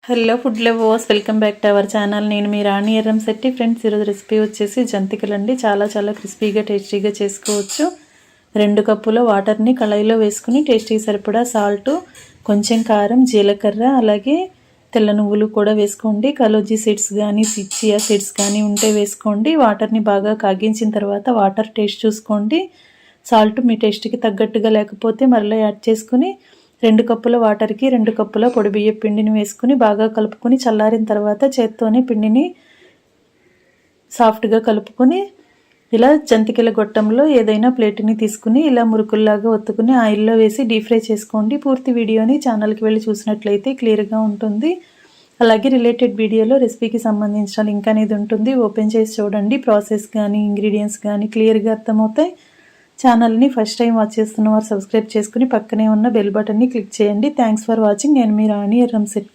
Hello food lovers, welcome back to our channel. నేను మీ రాణి Yerram Shetty. Friends, ఈరోజు recipe వచ్చేసి జంతికలండి. చాలా క్రిస్పీగా టేస్టీగా చేసుకోవచ్చు. 2 కప్పుల వాటర్ని కళాయిలో వేసుకుని టేస్టీకి సరిపడా సాల్ట్, కొంచెం కారం, జీలకర్ర, అలాగే తెల్ల నువ్వులు కూడా వేసుకోండి. కలోజీ సీడ్స్ కానీ చియా సీడ్స్ కానీ ఉంటే వేసుకోండి. వాటర్ని బాగా కాగించిన తర్వాత వాటర్ టేస్ట్ చూసుకోండి. సాల్ట్ మీ టేస్ట్కి తగ్గట్టుగా లేకపోతే మరలా యాడ్ చేసుకుని 2 కప్పుల వాటర్కి 2 కప్పుల పొడి బియ్యం పిండిని వేసుకుని బాగా కలుపుకొని చల్లారిన తర్వాత చేత్తోనే పిండిని సాఫ్ట్గా కలుపుకొని ఇలా జంతికల గొట్టంలో ఏదైనా ప్లేట్ని తీసుకుని ఇలా మురుకుల్లాగా ఒత్తుకుని ఆయిల్లో వేసి డీప్ ఫ్రై చేసుకోండి. పూర్తి వీడియోని ఛానల్కి వెళ్ళి చూసినట్లయితే క్లియర్గా ఉంటుంది. అలాగే రిలేటెడ్ వీడియోలో రెసిపీకి సంబంధించిన లింక్ అనేది ఉంటుంది. ఓపెన్ చేసి చూడండి. ప్రాసెస్ కానీ ఇంగ్రీడియంట్స్ కానీ క్లియర్గా అర్థమవుతాయి. ఛానల్ని ఫస్ట్ టైం వాచ్ చేస్తున్న వారు సబ్స్క్రైబ్ చేసుకుని పక్కనే ఉన్న బెల్ బటన్ని క్లిక్ చేయండి. Thanks for watching. నేను మీ రాణి ఎర్రం శెట్టి.